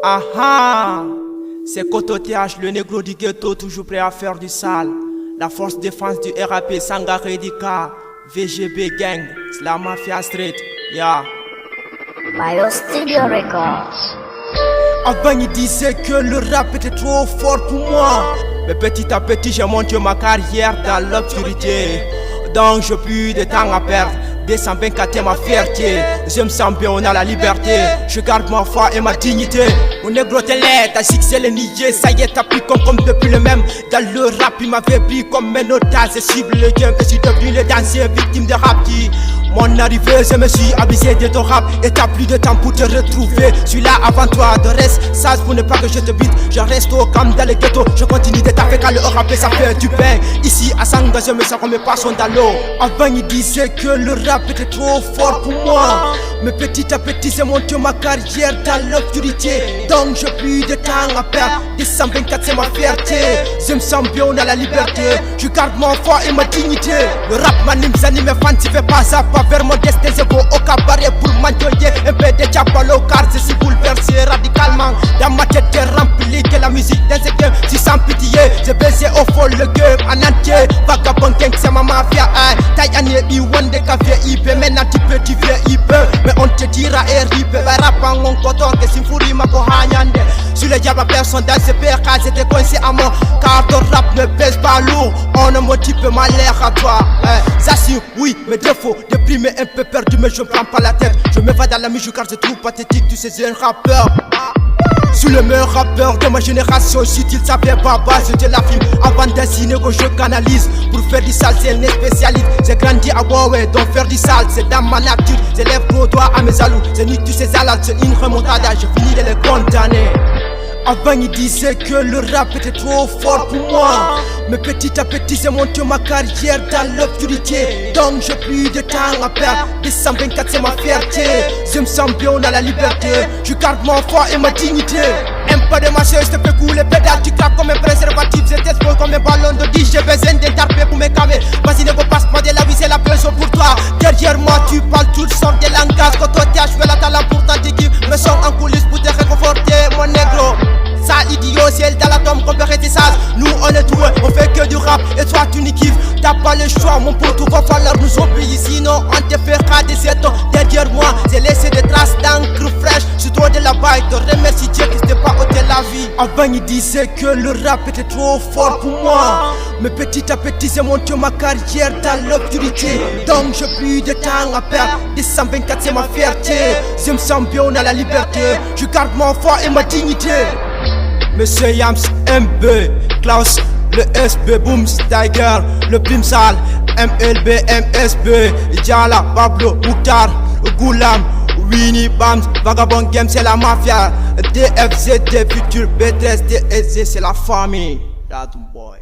Ah ah, c'est Koto TH, le négro du ghetto, toujours prêt à faire du sale. La force défense du RAP, Sangaré Dika, VGB Gang, c'est la mafia street, yeah. Mayo Studio Records. Avant il disait que le rap était trop fort pour moi, mais petit à petit j'ai monté ma carrière dans l'obscurité. Donc j'ai plus de temps à perdre. 224 est ma fierté. Je me sens bien, on a la liberté. Je garde ma foi et ma dignité. Mon négro t'es laid, t'as succès le nier. Ça y est, t'as pris comme depuis le même. Dans le rap, il m'avait pris comme un otage. C'est cible le game et je suis devenu le danseur, victime de rap. Mon arrivée, je me suis abusé de ton rap. Et t'as plus de temps pour te retrouver. Je suis là avant toi, de reste sage pour ne pas que je te bite. Je reste au camp dans le ghetto. Je continue de taper quand le rap ça fait du pain. Ici à Sanga, je me sens comme mes poissons dans l'eau. Avant il disait que le rap était trop fort pour moi, mais petit à petit j'ai monté ma carrière dans l'obscurité. Donc j'ai plus de temps à perdre. 224 c'est ma fierté. Je me sens bien, on a la liberté. Je garde mon foi et ma dignité. Le rap m'anime, j'anime mes fans. Si fais pas ça, pas vers mon destin. Je vais au cabaret pour m'enjoyer un peu de chapalo, car je suis bouleversé radicalement. Dans ma tête est remplie que la musique dans ce game. Si sans pitié, j'ai baissé au fond le game en entier. Vagabond gang c'est ma mafia. Taille année i one de café IP. Maintenant tu peux mais on te dira RIP. Barapang on coton que si fourri ma kohanyande. Sur les diables personne dans ce PK j'étais coincé à moi. Car ton rap ne pèse pas lourd. On ne motive ma l'air à toi. Ça si oui mes défauts. Déprimé un peu perdu mais je prends pas la tête. Je me vais dans la musique car je trouve pathétique. Tu sais c'est un rappeur. Sous le meilleur rappeur de ma génération, si tu savais pas, je te la filme. Avant d'assigner que je canalise. Pour faire du sale, c'est une spécialiste. J'ai grandi à Huawei, donc faire du sale, c'est dans ma nature. J'élève gros doigts à mes alous. Je nie tous ces alades, c'est une remontada. Je finis de les condamner. Avant il disait que le rap était trop fort pour moi, mais petit à petit j'ai monté ma carrière dans l'obscurité. Donc j'ai plus de temps à perdre. 224 c'est ma fierté. Je me sens bien, on a la liberté. Je garde mon foi et ma dignité. Un peu de marché, je te fais couler pédale. Tu craques comme un préservatif, je t'expose comme un ballon de 10. J'ai besoin d'un tarpé pour me calmer. Vas-y ne passe pas de la vie, c'est la pression pour toi. Derrière moi tu parles toutes sortes de langages. Quand toi t'es je fais la talent pourtant t'équipe. Me sens en coulisses pour te réconforter mon négro. Sale idiot, ciel dans la tombe, compère tes sages. Nous on est doués, on fait que du rap. Et toi tu n'y kiffes, t'as pas le choix. Mon pote, va falloir nous obéir. Sinon on te fera des 7 ans. Derrière moi, j'ai laissé des traces d'encre fraîche. Je dois de la baille, te remercie Dieu qui t'est pas ôté la vie. Avant il disait que le rap était trop fort pour moi, mais petit à petit j'ai monté ma carrière dans l'obscurité. Donc j'ai plus de temps à perdre. 224 c'est ma fierté. Je me sens bien, on a la liberté. Je garde mon foi et ma dignité. Monsieur Yams, MB, Klaus, le SB, Boom, Tiger, le Plim Sal, MLB, MSB, Djala, Pablo, Mouktar, Goulam, Winnie, Bams, Vagabond Game, c'est la mafia, DFZ, Futur, B13, DSC, c'est la famille. That's boy.